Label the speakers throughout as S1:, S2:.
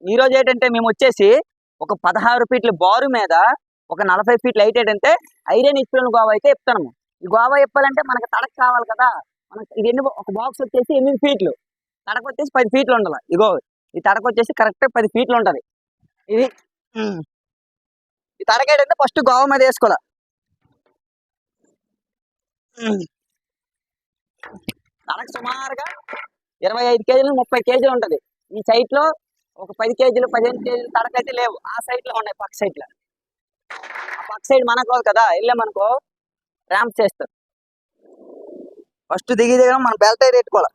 S1: ఈ రోజు ఏంటంటే మేము వచ్చేసి ఒక 16 ఫీట్ల బారు మీద ఒక 40 ఫీట్ల హైట్ ఏంటంటే ఐరన్ ఇప్పులను గోవా అయితే ఇప్తాము. ఈ గోవా ఇప్పాలంటే మనకి తడక కావాలి కదా. మనకి ఇది ఒక బాక్స్ వచ్చేసి 8 ఫీట్లు, తడక వచ్చేసి 10 ఫీట్లు ఉండాలి. ఇగో ఈ తడక వచ్చేసి కరెక్ట్ 10 ఫీట్లు ఉంటది. ఇది ఈ తడక ఏంటంటే ఫస్ట్ గోవా మీద వేసుకోవాలి. తడక సుమారుగా 25 కేజీలు 30 కేజీలు ఉంటది. ఈ సైట్ లో ఒక 10 కేజీలు 15 కేజీలు తడక అయితే లేవు. ఆ సైడ్ లో ఉన్నాయి, పక్క సైడ్ లో. ఆ పక్క సైడ్ మనకు కదా, వెళ్ళామనుకో ర్యాంప్ చేస్తారు. ఫస్ట్ దిగి మనం బెల్ట్ అయితే పెట్టుకోవాలి.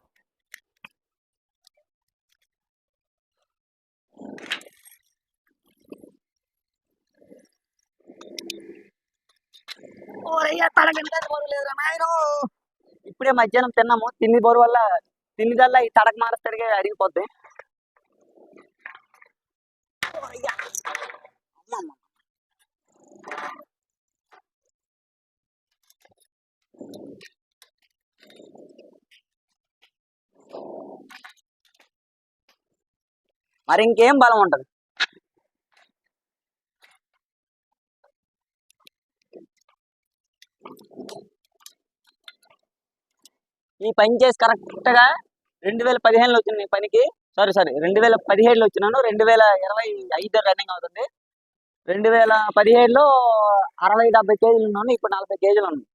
S1: ఇప్పుడే మధ్యాహ్నం తిన్నాము. తిండి బోరు వల్ల తిండిదల్లా ఈ తడక మారస్తాడిగా అరిగిపోద్ది. మరి ఇంకేం బలం ఉంటది. ఈ పని చేసి కరెక్ట్ గా 2015లో వచ్చింది ఈ పనికి. సారీ 2017లో వచ్చినాను. 2025 రన్నింగ్ అవుతుంది. 2017లో 60-70 కేజీలు ఉన్నాను. ఇప్పుడు 40 కేజీలు ఉన్నాను.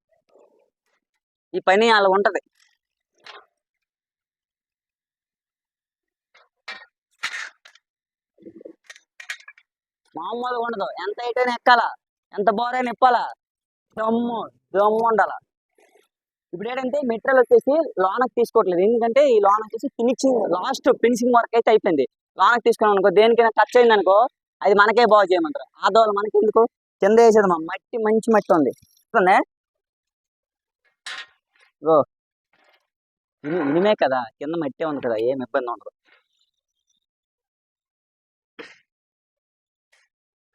S1: ఈ పని అలా ఉంటది. మామూలుగా ఉండదు. ఎంత అయితేనే ఎక్కాలా, ఎంత బోరైనా ఇప్పాలా, దమ్ము ఉండాల. ఇప్పుడు ఏంటంటే మెటీరియల్ వచ్చేసి లోనకి తీసుకోవట్లేదు. ఎందుకంటే ఈ లోన్ వచ్చేసి ఫినిషింగ్ లాస్ట్ ఫినిషింగ్ వర్క్ అయితే అయిపోయింది. లోనకి తీసుకున్నాం అనుకో, దేనికైనా టచ్ అయింది అనుకో అది మనకే బాగు చేయమంటారు. ఆదోళన మనకి ఎందుకు, కింద వేసేది మా మట్టి, మంచి మట్టి ఉంది. ఇనిమే కదా, కింద మట్టే ఉంది కదా, ఏం ఇబ్బంది ఉండదు.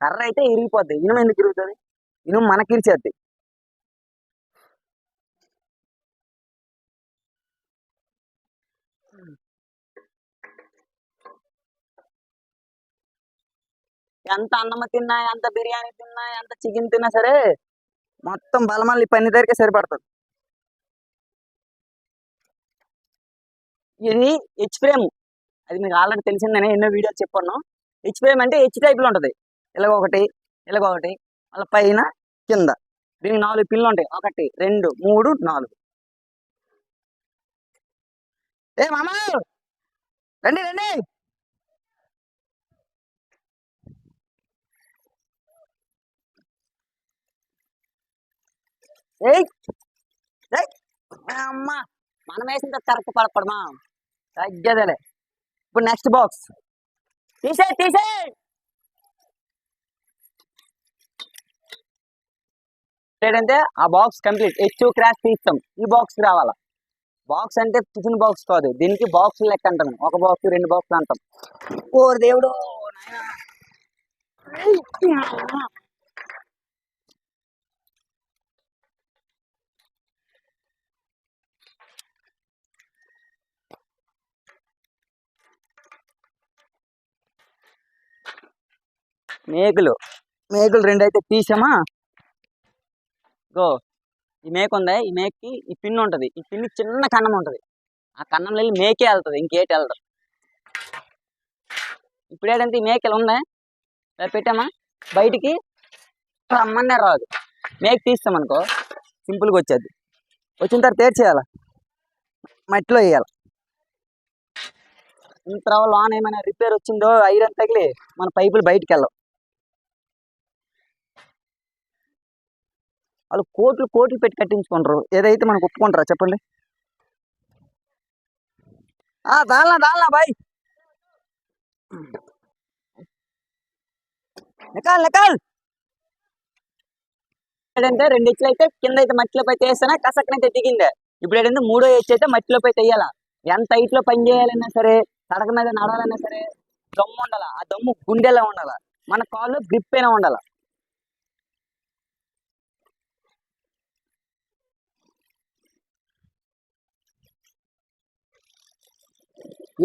S1: కర్ర అయితే ఇరిగిపోద్ది. ఇనుము ఎందుకు ఇరుగుతుంది? ఇనుము మనకి ఇరిచేద్ది. ఎంత అన్నం తిన్నా, ఎంత బిర్యానీ తిన్నా, ఎంత చికెన్ తిన్నా సరే మొత్తం బలమల్లి పని దగ్గరికి సరిపడుతుంది. ఇది హెచ్ ఫ్రేమ్. అది మీకు ఆల్రెడీ తెలిసిందని ఎన్నో వీడియోలు చెప్పాను. హెచ్ ఫ్రేమ్ అంటే హెచ్ టైప్ లో ఉంటది. ఇలాగొకటి ఇలాగొకటి, మళ్ళీ పైన కింద. దీనికి 4 పిన్లు ఉంటాయి. 1 2 3 4. ఏ మామ రండి రండి. అమ్మా మనం వేసిన కరెక్ట్ పడపడమా తగ్గదలే. ఇప్పుడు నెక్స్ట్ బాక్స్ తీసే ఏంటంటే ఆ బాక్స్ కంప్లీట్ హెచ్ క్రాష్ తీస్తాం. ఈ బాక్స్ రావాలా. బాక్స్ అంటే టిఫిన్ బాక్స్ కాదు, దీనికి బాక్స్ లెక్క అంటాం. 1 బాక్స్ 2 బాక్స్ అంటాం. ఓ దేవుడు మేకులు 2 అయితే తీసామా. గో ఈ మేక ఉంది. ఈ మేకకి ఈ పిన్ ఉంటది. ఈ పిన్ చిన్న కన్నం ఉంటది. ఆ కన్నంలో వెళ్ళి మేకే వెళ్తుంది, ఇంకేటి వెళ్తాం. ఇప్పుడు ఏంటంటే ఈ మేకలు ఉన్నాయి పెట్టామా, బయటికి రమ్మనే రాదు. మేక తీస్తామనుకో సింపుల్గా వచ్చేది. వచ్చిన తర్వాత తేడ్ చేయాల, మట్టిలో వేయాలి. ఇంత లోన్ ఏమైనా రిపేర్ వచ్చిందో ఐరన్ తగిలి మన పైపులు బయటికి వెళ్ళవు. వాళ్ళు కోట్లు పెట్టి కట్టించుకుంటారు. ఏదైతే మనకు ఒప్పుకుంటారా చెప్పండి. దాల్నా బాయ్ నికాల్ ఏంటంటే 2 హెచ్లు అయితే కింద అయితే మట్టిలోపై వేస్తేనే కసక్కనైతే దిగిందే. ఇప్పుడు ఏంటంటే 3వ హెచ్ అయితే మట్టిలోపై తెయ్యాల. ఎంత హైట్ లో పని చేయాలన్నా సరే, తడక మీద నడవాలన్నా సరే దమ్ము ఉండాల. ఆ దమ్ము గుండెలా ఉండాల, మన కాళ్ళు గ్రిప్ అయినా ఉండాల.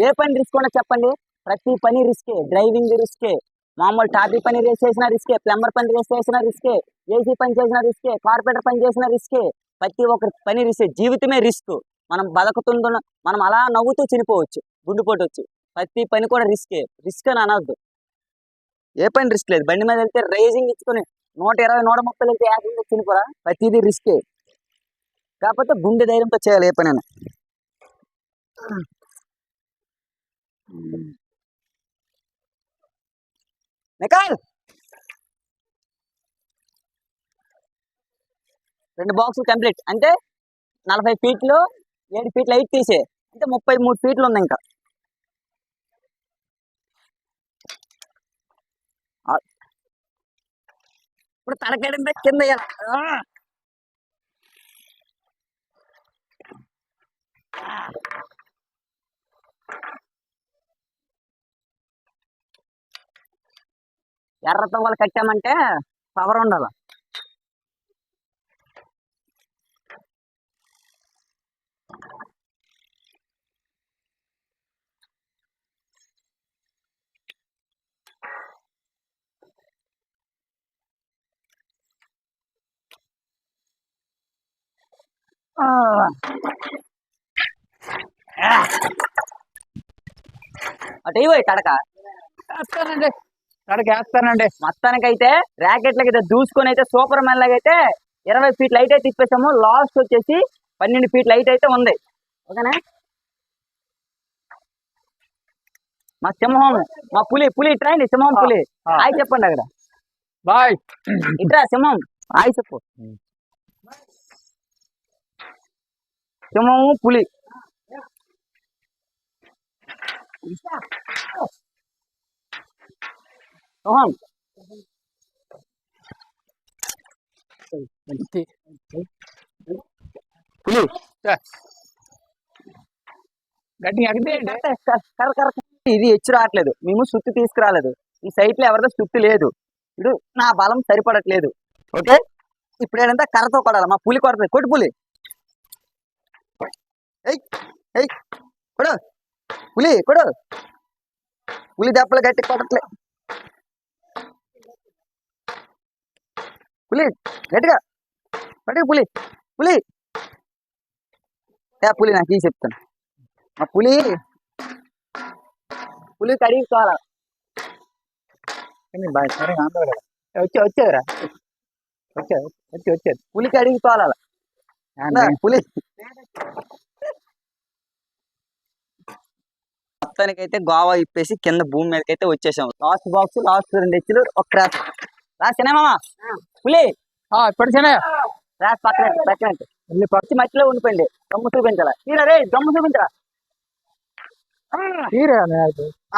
S1: ఏ పని తీసుకోండి చెప్పండి, ప్రతి పని రిస్కే, డ్రైవింగ్ రిస్కే, మామూలు టాపీ పని చేసినా రిస్కే, ప్లంబర్ పని చేసినా రిస్కే, ఏసీ పని చేసినా రిస్కే, కార్పెంటర్ పని చేసినా రిస్కే. ప్రతి ఒక్కరి పని రిస్కే, జీవితమే రిస్క్. మనం బతుకుతుందో మనం అలా నవ్వుతూ చనిపోవచ్చు గుండెపోటు వచ్చి. ప్రతి పని కూడా రిస్కే. రిస్క్ అని అనొద్దు, ఏ పని రిస్క్ లేదు. బండి మీద వెళ్తే రేసింగ్ ఇచ్చుకొని 120 130 వెళ్తే యాక్సిడెంట్ చనిపోరా, ప్రతిదీ రిస్కే. కాకపోతే గుండె ధైర్యంతో చేయాలి ఏ పనైనా. నికాల్ 2 బాక్సులు కంప్లీట్. అంటే 40 ఫీట్లు 7 ఫీట్లు హైట్ తీసే, అంటే 33 ఫీట్లు ఉంది ఇంకా. ఇప్పుడు తడకడం కింద వేయాలి. ఎర్ర తవ్వలు కట్టామంటే పవర్ ఉండాలి. అటు ఇవ్వ తడక
S2: వేస్తానండి, వేస్తానండి.
S1: మొత్తానికైతే ర్యాకెట్లకి అయితే దూసుకొని అయితే సూపర్ మ్యాన్ లాగా అయితే 20 ఫీట్ లైట్ అయితే తిప్పేసాము. లాస్ట్ వచ్చేసి 12 ఫీట్ లైట్ అయితే ఉంది. ఓకేనా, మా సింహం, మా పులి ఇట్రా అండి. సింహం పులి హాయ్ చెప్పండి అక్కడ.
S2: బాయ్.
S1: ఇట్రా సింహం, హాయ్ చెప్పు. సింహము పులి. సింహం పులి
S2: గట్టిగా అడిగితే
S1: ఇది హెచ్చు రావట్లేదు, మేము సుత్తి తీసుకురాలేదు. ఈ సైట్ లో ఎవరిదో సుత్తి లేదు. ఇప్పుడు నా బలం సరిపడట్లేదు. ఓకే, ఇప్పుడు ఏంటంటే కర్రతో కొడాలి. మా పులి కొడుతుంది, కొట్టు పులి. కొడు పులి, కొడు పులి. దెబ్బలు గట్టి కొట్టట్లే. పులి గట్టిగా గట్టిగా పులి పులి నాకు ఈ చెప్తాను. మా పులి కడిగి తోలా.
S2: సరే వచ్చేదిరా, వచ్చేది.
S1: పులి కడిగి తోలాల పులి. మొత్తానికైతే గోవా ఇప్పేసి కింద భూమి మీదకైతే వచ్చేసాం. లాస్ట్ బాక్స్, లాస్ట్ 2 హెచ్చులు, ఒక క్రాస్. రాసినేమా పులి
S2: ఇప్పుడు చిన్న
S1: క్రాస్ పక్కన పచ్చి మట్టిలో ఉండిపోయింది. దమ్ము చూపించాలా తీరా రే, దమ్ము చూపించరా.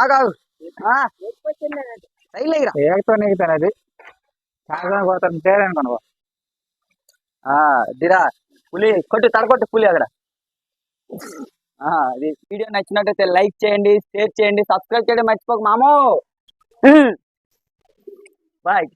S1: ఆగాగు
S2: అది తేరనుకో.
S1: దిరా పులి కొట్టు, తడకొట్టు పులి అక్కడ. ఇది వీడియో నచ్చినట్టయితే లైక్ చేయండి, షేర్ చేయండి, సబ్స్క్రైబ్ చేయడం మర్చిపోక మామూ. బాయ్.